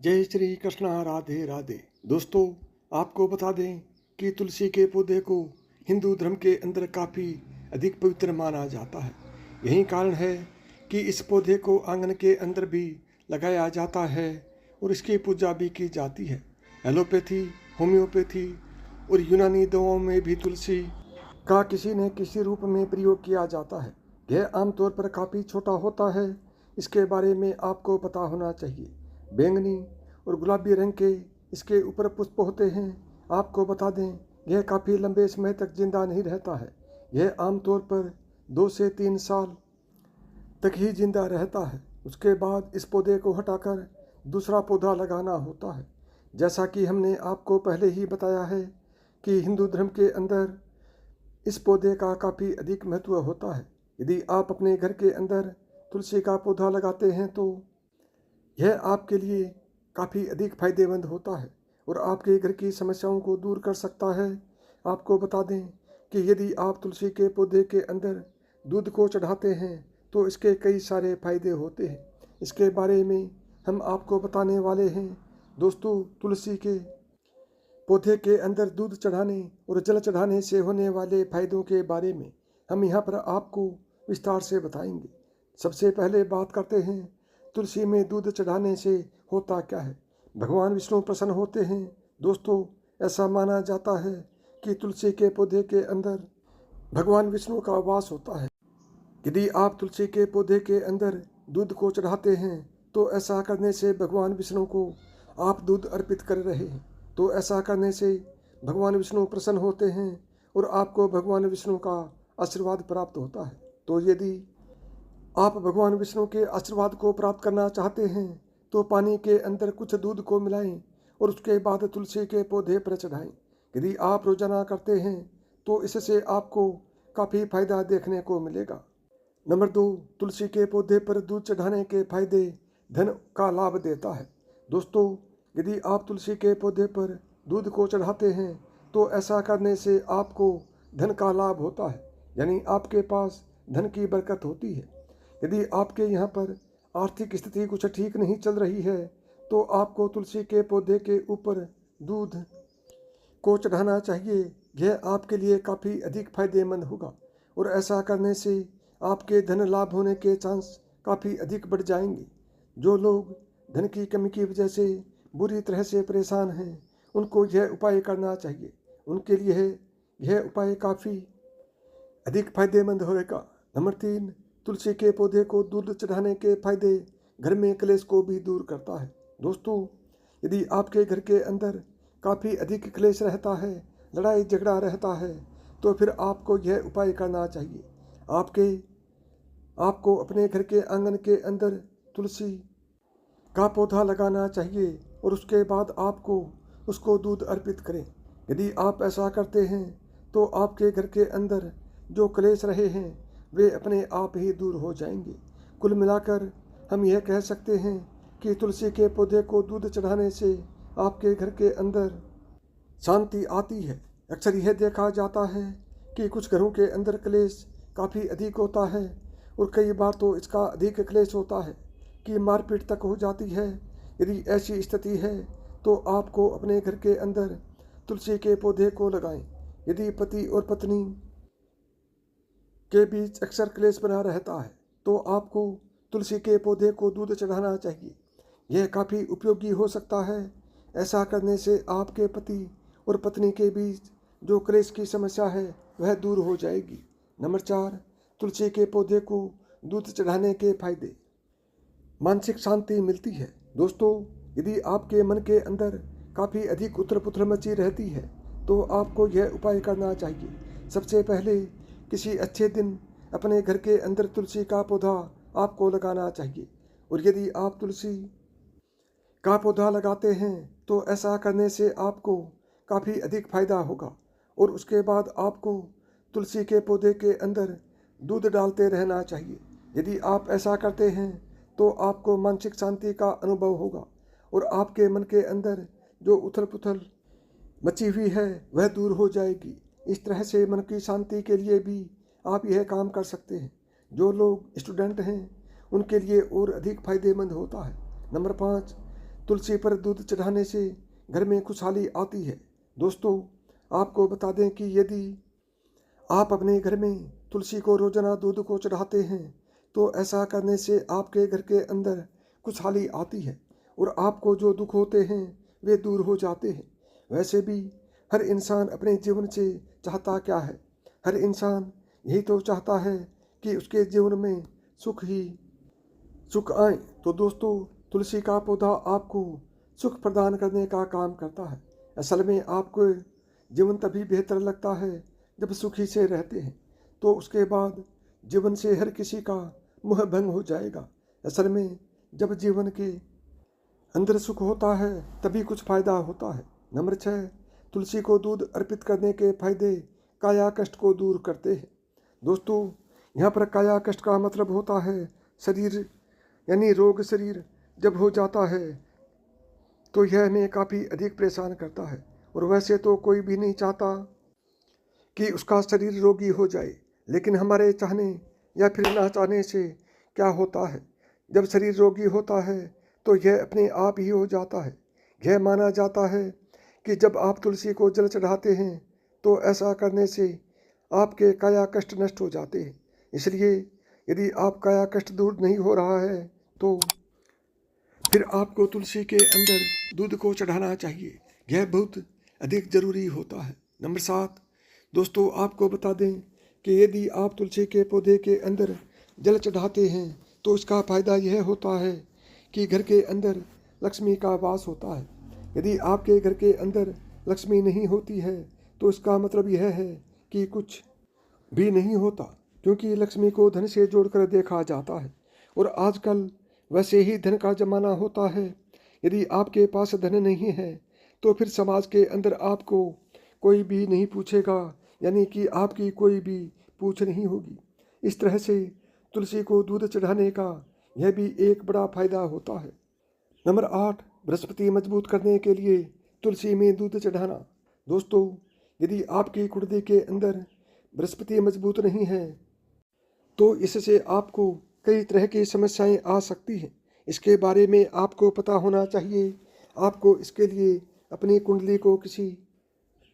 जय श्री कृष्णा, राधे राधे। दोस्तों, आपको बता दें कि तुलसी के पौधे को हिंदू धर्म के अंदर काफ़ी अधिक पवित्र माना जाता है। यही कारण है कि इस पौधे को आंगन के अंदर भी लगाया जाता है और इसकी पूजा भी की जाती है। एलोपैथी, होम्योपैथी और यूनानी दवाओं में भी तुलसी का किसी न किसी रूप में प्रयोग किया जाता है। यह आमतौर पर काफ़ी छोटा होता है। इसके बारे में आपको पता होना चाहिए। बैंगनी और गुलाबी रंग के इसके ऊपर पुष्प होते हैं। आपको बता दें, यह काफ़ी लंबे समय तक जिंदा नहीं रहता है। यह आमतौर पर 2 से 3 साल तक ही जिंदा रहता है। उसके बाद इस पौधे को हटाकर दूसरा पौधा लगाना होता है। जैसा कि हमने आपको पहले ही बताया है कि हिंदू धर्म के अंदर इस पौधे का काफ़ी अधिक महत्व होता है। यदि आप अपने घर के अंदर तुलसी का पौधा लगाते हैं तो यह आपके लिए काफ़ी अधिक फायदेमंद होता है और आपके घर की समस्याओं को दूर कर सकता है। आपको बता दें कि यदि आप तुलसी के पौधे के अंदर दूध को चढ़ाते हैं तो इसके कई सारे फायदे होते हैं। इसके बारे में हम आपको बताने वाले हैं। दोस्तों, तुलसी के पौधे के अंदर दूध चढ़ाने और जल चढ़ाने से होने वाले फायदों के बारे में हम यहाँ पर आपको विस्तार से बताएंगे। सबसे पहले बात करते हैं तुलसी में दूध चढ़ाने से होता क्या है। भगवान विष्णु प्रसन्न होते हैं। दोस्तों, ऐसा माना जाता है कि तुलसी के पौधे के अंदर भगवान विष्णु का वास होता है। यदि आप तुलसी के पौधे के अंदर दूध को चढ़ाते हैं तो ऐसा करने से भगवान विष्णु को आप दूध अर्पित कर रहे हैं। तो ऐसा करने से भगवान विष्णु प्रसन्न होते हैं और आपको भगवान विष्णु का आशीर्वाद प्राप्त होता है। तो यदि आप भगवान विष्णु के आशीर्वाद को प्राप्त करना चाहते हैं तो पानी के अंदर कुछ दूध को मिलाएं और उसके बाद तुलसी के पौधे पर चढ़ाएं। यदि आप रोजाना करते हैं तो इससे आपको काफ़ी फायदा देखने को मिलेगा। नंबर 2, तुलसी के पौधे पर दूध चढ़ाने के फायदे धन का लाभ देता है। दोस्तों, यदि आप तुलसी के पौधे पर दूध को चढ़ाते हैं तो ऐसा करने से आपको धन का लाभ होता है, यानी आपके पास धन की बरकत होती है। यदि आपके यहाँ पर आर्थिक स्थिति कुछ ठीक नहीं चल रही है तो आपको तुलसी के पौधे के ऊपर दूध को चढ़ाना चाहिए। यह आपके लिए काफ़ी अधिक फायदेमंद होगा और ऐसा करने से आपके धन लाभ होने के चांस काफ़ी अधिक बढ़ जाएंगे। जो लोग धन की कमी की वजह से बुरी तरह से परेशान हैं उनको यह उपाय करना चाहिए। उनके लिए यह उपाय काफ़ी अधिक फायदेमंद होगा। नंबर 3, तुलसी के पौधे को दूध चढ़ाने के फायदे घर में क्लेश को भी दूर करता है। दोस्तों, यदि आपके घर के अंदर काफ़ी अधिक क्लेश रहता है, लड़ाई झगड़ा रहता है, तो फिर आपको यह उपाय करना चाहिए। आपको अपने घर के आंगन के अंदर तुलसी का पौधा लगाना चाहिए और उसके बाद आपको उसको दूध अर्पित करें। यदि आप ऐसा करते हैं तो आपके घर के अंदर जो क्लेश रहे हैं वे अपने आप ही दूर हो जाएंगे। कुल मिलाकर हम यह कह सकते हैं कि तुलसी के पौधे को दूध चढ़ाने से आपके घर के अंदर शांति आती है। अक्सर यह देखा जाता है कि कुछ घरों के अंदर क्लेश काफ़ी अधिक होता है और कई बार तो इसका अधिक क्लेश होता है कि मारपीट तक हो जाती है। यदि ऐसी स्थिति है तो आपको अपने घर के अंदर तुलसी के पौधे को लगाएं। यदि पति और पत्नी के बीच अक्सर क्लेश बना रहता है तो आपको तुलसी के पौधे को दूध चढ़ाना चाहिए। यह काफ़ी उपयोगी हो सकता है। ऐसा करने से आपके पति और पत्नी के बीच जो क्लेश की समस्या है वह दूर हो जाएगी। नंबर 4, तुलसी के पौधे को दूध चढ़ाने के फायदे। मानसिक शांति मिलती है। दोस्तों, यदि आपके मन के अंदर काफ़ी अधिक उथल पुथल मची रहती है तो आपको यह उपाय करना चाहिए। सबसे पहले किसी अच्छे दिन अपने घर के अंदर तुलसी का पौधा आपको लगाना चाहिए और यदि आप तुलसी का पौधा लगाते हैं तो ऐसा करने से आपको काफ़ी अधिक फायदा होगा और उसके बाद आपको तुलसी के पौधे के अंदर दूध डालते रहना चाहिए। यदि आप ऐसा करते हैं तो आपको मानसिक शांति का अनुभव होगा और आपके मन के अंदर जो उथल पुथल मची हुई है वह दूर हो जाएगी। इस तरह से मन की शांति के लिए भी आप यह काम कर सकते हैं। जो लोग स्टूडेंट हैं उनके लिए और अधिक फायदेमंद होता है। नंबर 5, तुलसी पर दूध चढ़ाने से घर में खुशहाली आती है। दोस्तों, आपको बता दें कि यदि आप अपने घर में तुलसी को रोजाना दूध को चढ़ाते हैं तो ऐसा करने से आपके घर के अंदर खुशहाली आती है और आपको जो दुख होते हैं वे दूर हो जाते हैं। वैसे भी हर इंसान अपने जीवन से चाहता क्या है? हर इंसान यही तो चाहता है कि उसके जीवन में सुख ही सुख आए। तो दोस्तों, तुलसी का पौधा आपको सुख प्रदान करने का काम करता है। असल में आपको जीवन तभी बेहतर लगता है जब सुखी से रहते हैं, तो उसके बाद जीवन से हर किसी का मोह भंग हो जाएगा। असल में जब जीवन के अंदर सुख होता है तभी कुछ फायदा होता है। नंबर 6, तुलसी को दूध अर्पित करने के फायदे काया कष्ट को दूर करते हैं। दोस्तों, यहाँ पर काया कष्ट का मतलब होता है शरीर यानी रोग। शरीर जब हो जाता है तो यह हमें काफ़ी अधिक परेशान करता है और वैसे तो कोई भी नहीं चाहता कि उसका शरीर रोगी हो जाए, लेकिन हमारे चाहने या फिर ना चाहने से क्या होता है, जब शरीर रोगी होता है तो यह अपने आप ही हो जाता है। यह माना जाता है कि जब आप तुलसी को जल चढ़ाते हैं तो ऐसा करने से आपके काया कष्ट नष्ट हो जाते हैं। इसलिए यदि आप काया कष्ट दूर नहीं हो रहा है तो फिर आपको तुलसी के अंदर दूध को चढ़ाना चाहिए। यह बहुत अधिक ज़रूरी होता है। नंबर 7, दोस्तों आपको बता दें कि यदि आप तुलसी के पौधे के अंदर जल चढ़ाते हैं तो इसका फ़ायदा यह होता है कि घर के अंदर लक्ष्मी का वास होता है। यदि आपके घर के अंदर लक्ष्मी नहीं होती है तो इसका मतलब यह है कि कुछ भी नहीं होता, क्योंकि लक्ष्मी को धन से जोड़कर देखा जाता है और आजकल वैसे ही धन का जमाना होता है। यदि आपके पास धन नहीं है तो फिर समाज के अंदर आपको कोई भी नहीं पूछेगा, यानी कि आपकी कोई भी पूछ नहीं होगी। इस तरह से तुलसी को दूध चढ़ाने का यह भी एक बड़ा फायदा होता है। नंबर 8, बृहस्पति मजबूत करने के लिए तुलसी में दूध चढ़ाना। दोस्तों, यदि आपकी कुंडली के अंदर बृहस्पति मजबूत नहीं है तो इससे आपको कई तरह की समस्याएं आ सकती हैं। इसके बारे में आपको पता होना चाहिए। आपको इसके लिए अपनी कुंडली को किसी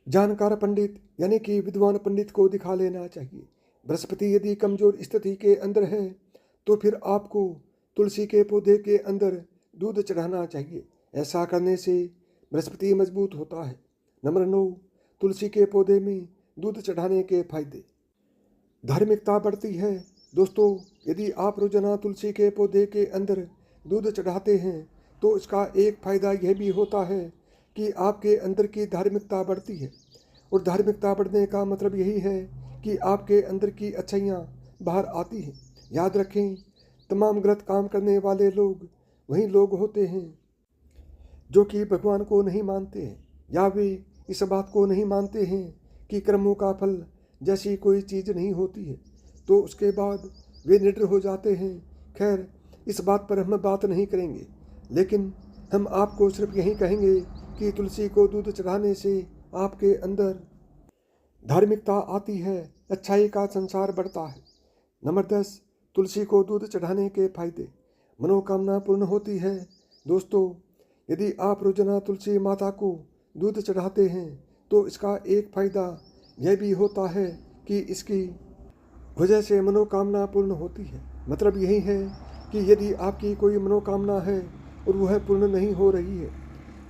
जानकार पंडित यानी कि विद्वान पंडित को दिखा लेना चाहिए। बृहस्पति यदि कमजोर स्थिति के अंदर है तो फिर आपको तुलसी के पौधे के अंदर दूध चढ़ाना चाहिए। ऐसा करने से बृहस्पति मजबूत होता है। नंबर 9, तुलसी के पौधे में दूध चढ़ाने के फायदे। धार्मिकता बढ़ती है। दोस्तों, यदि आप रोजाना तुलसी के पौधे के अंदर दूध चढ़ाते हैं तो इसका एक फायदा यह भी होता है कि आपके अंदर की धार्मिकता बढ़ती है और धार्मिकता बढ़ने का मतलब यही है कि आपके अंदर की अच्छाइयाँ बाहर आती हैं। याद रखें, तमाम गलत काम करने वाले लोग वही लोग होते हैं जो कि भगवान को नहीं मानते हैं, या वे इस बात को नहीं मानते हैं कि कर्मों का फल जैसी कोई चीज़ नहीं होती है, तो उसके बाद वे निडर हो जाते हैं। खैर, इस बात पर हम बात नहीं करेंगे, लेकिन हम आपको सिर्फ यही कहेंगे कि तुलसी को दूध चढ़ाने से आपके अंदर धार्मिकता आती है, अच्छाई का संसार बढ़ता है। नंबर 10, तुलसी को दूध चढ़ाने के फायदे। मनोकामना पूर्ण होती है। दोस्तों, यदि आप रोजाना तुलसी माता को दूध चढ़ाते हैं तो इसका एक फ़ायदा यह भी होता है कि इसकी वजह से मनोकामना पूर्ण होती है। मतलब यही है कि यदि आपकी कोई मनोकामना है और वह पूर्ण नहीं हो रही है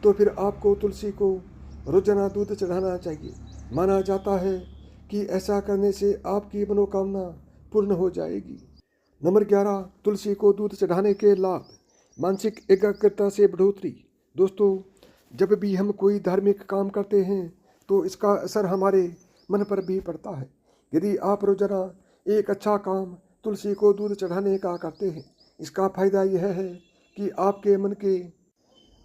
तो फिर आपको तुलसी को रोजाना दूध चढ़ाना चाहिए। माना जाता है कि ऐसा करने से आपकी मनोकामना पूर्ण हो जाएगी। नंबर 11, तुलसी को दूध चढ़ाने के लाभ। मानसिक एकाग्रता से बढ़ोतरी। दोस्तों, जब भी हम कोई धार्मिक काम करते हैं तो इसका असर हमारे मन पर भी पड़ता है। यदि आप रोजाना एक अच्छा काम तुलसी को दूध चढ़ाने का करते हैं, इसका फायदा यह है कि आपके मन के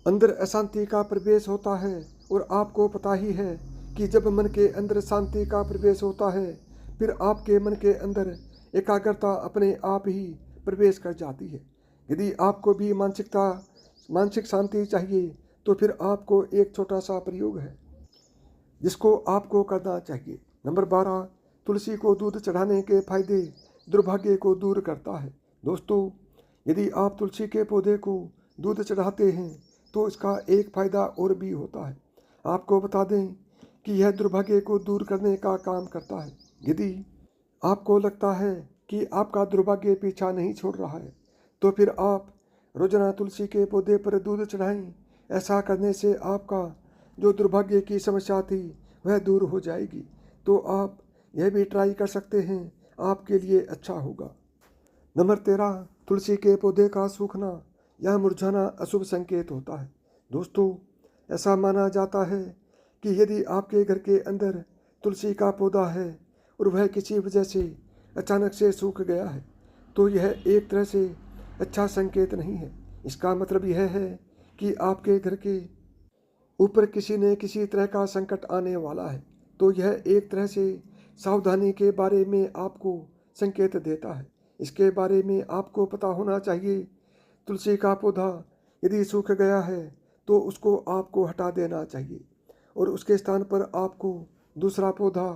अंदर अशांति का प्रवेश होता है और आपको पता ही है कि जब मन के अंदर शांति का प्रवेश होता है फिर आपके मन के अंदर एकाग्रता अपने आप ही प्रवेश कर जाती है। यदि आपको भी मानसिक शांति चाहिए तो फिर आपको एक छोटा सा प्रयोग है जिसको आपको करना चाहिए। नंबर 12, तुलसी को दूध चढ़ाने के फायदे दुर्भाग्य को दूर करता है। दोस्तों, यदि आप तुलसी के पौधे को दूध चढ़ाते हैं दोस्तों इसका एक फ़ायदा और भी होता है। आपको बता दें कि यह दुर्भाग्य को दूर करने का काम करता है। यदि आपको लगता है कि आपका दुर्भाग्य पीछा नहीं छोड़ रहा है तो फिर आप रोजाना तुलसी के पौधे पर दूध चढ़ाएं। ऐसा करने से आपका जो दुर्भाग्य की समस्या थी वह दूर हो जाएगी। तो आप यह भी ट्राई कर सकते हैं, आपके लिए अच्छा होगा। नंबर 13, तुलसी के पौधे का सूखना या मुरझाना अशुभ संकेत होता है। दोस्तों ऐसा माना जाता है कि यदि आपके घर के अंदर तुलसी का पौधा है और वह किसी वजह से अचानक से सूख गया है तो यह एक तरह से अच्छा संकेत नहीं है। इसका मतलब यह है कि आपके घर के ऊपर किसी न किसी तरह का संकट आने वाला है। तो यह एक तरह से सावधानी के बारे में आपको संकेत देता है। इसके बारे में आपको पता होना चाहिए। तुलसी का पौधा यदि सूख गया है तो उसको आपको हटा देना चाहिए और उसके स्थान पर आपको दूसरा पौधा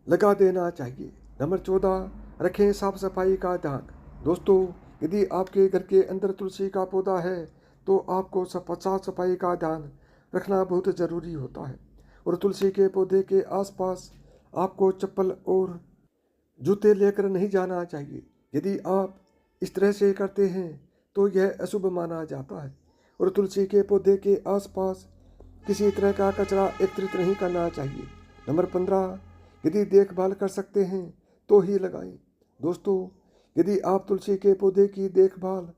लगा देना चाहिए। नंबर 14, रखें साफ सफाई का ध्यान। दोस्तों यदि आपके घर के अंदर तुलसी का पौधा है तो आपको साफ सफाई का ध्यान रखना बहुत ज़रूरी होता है और तुलसी के पौधे के आसपास आपको चप्पल और जूते लेकर नहीं जाना चाहिए। यदि आप इस तरह से करते हैं तो यह अशुभ माना जाता है और तुलसी के पौधे के आसपास किसी तरह का कचरा एकत्रित नहीं करना चाहिए। नंबर 15, यदि देखभाल कर सकते हैं तो ही लगाएं। दोस्तों यदि आप तुलसी के पौधे की देखभाल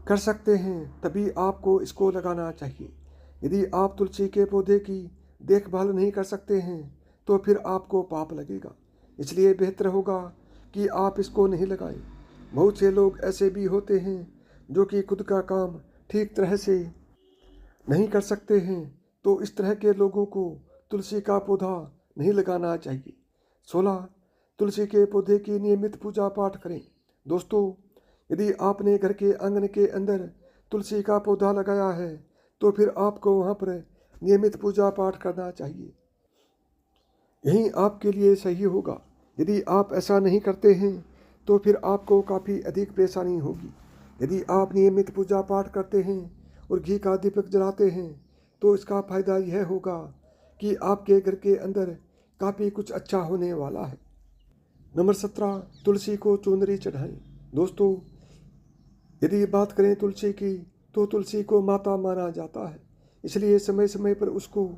कर सकते हैं तभी आपको इसको लगाना चाहिए। यदि आप तुलसी के पौधे की देखभाल नहीं कर सकते हैं तो फिर आपको पाप लगेगा। इसलिए बेहतर होगा कि आप इसको नहीं लगाएं। बहुत से लोग ऐसे भी होते हैं जो कि खुद का काम ठीक तरह से नहीं कर सकते हैं, तो इस तरह के लोगों को तुलसी का पौधा नहीं लगाना चाहिए। 16, तुलसी के पौधे की नियमित पूजा पाठ करें। दोस्तों यदि आपने घर के आंगन के अंदर तुलसी का पौधा लगाया है तो फिर आपको वहाँ पर नियमित पूजा पाठ करना चाहिए। यही आपके लिए सही होगा। यदि आप ऐसा नहीं करते हैं तो फिर आपको काफ़ी अधिक परेशानी होगी। यदि आप नियमित पूजा पाठ करते हैं और घी का दीपक जलाते हैं तो इसका फ़ायदा यह होगा कि आपके घर के अंदर काफ़ी कुछ अच्छा होने वाला है। नंबर 17, तुलसी को चुनरी चढ़ाएं। दोस्तों यदि बात करें तुलसी की तो तुलसी को माता माना जाता है, इसलिए समय समय पर उसको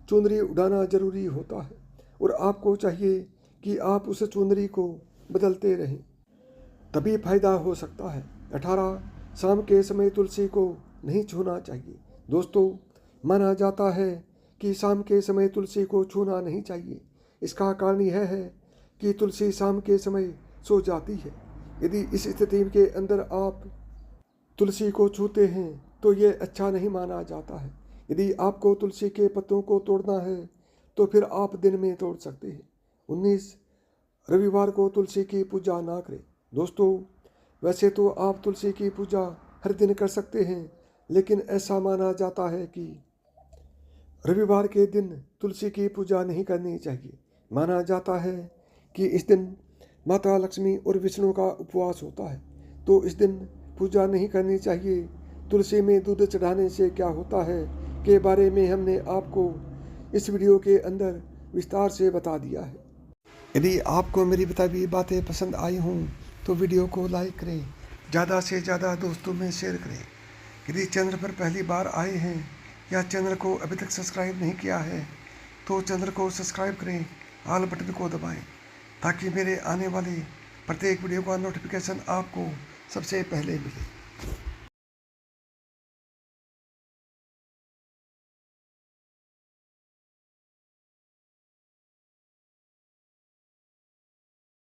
चुनरी उड़ाना जरूरी होता है और आपको चाहिए कि आप उस चुनरी को बदलते रहें, तभी फायदा हो सकता है। 18, शाम के समय तुलसी को नहीं छूना चाहिए। दोस्तों माना जाता है कि शाम के समय तुलसी को छूना नहीं चाहिए। इसका कारण यह है कि तुलसी शाम के समय सो जाती है। यदि इस स्थिति के अंदर आप तुलसी को छूते हैं तो ये अच्छा नहीं माना जाता है। यदि आपको तुलसी के पत्तों को तोड़ना है तो फिर आप दिन में तोड़ सकते हैं। 19, रविवार को तुलसी की पूजा ना करें। दोस्तों वैसे तो आप तुलसी की पूजा हर दिन कर सकते हैं, लेकिन ऐसा माना जाता है कि रविवार के दिन तुलसी की पूजा नहीं करनी चाहिए। माना जाता है कि इस दिन माता लक्ष्मी और विष्णु का उपवास होता है, तो इस दिन पूजा नहीं करनी चाहिए। तुलसी में दूध चढ़ाने से क्या होता है के बारे में हमने आपको इस वीडियो के अंदर विस्तार से बता दिया है। यदि आपको मेरी बताई हुई बातें पसंद आई हों तो वीडियो को लाइक करें, ज़्यादा से ज़्यादा दोस्तों में शेयर करें। यदि चैनल पर पहली बार आए हैं या चैनल को अभी तक सब्सक्राइब नहीं किया है तो चैनल को सब्सक्राइब करें, ऑल बटन को दबाएं ताकि मेरे आने वाले प्रत्येक वीडियो का नोटिफिकेशन आपको सबसे पहले मिले।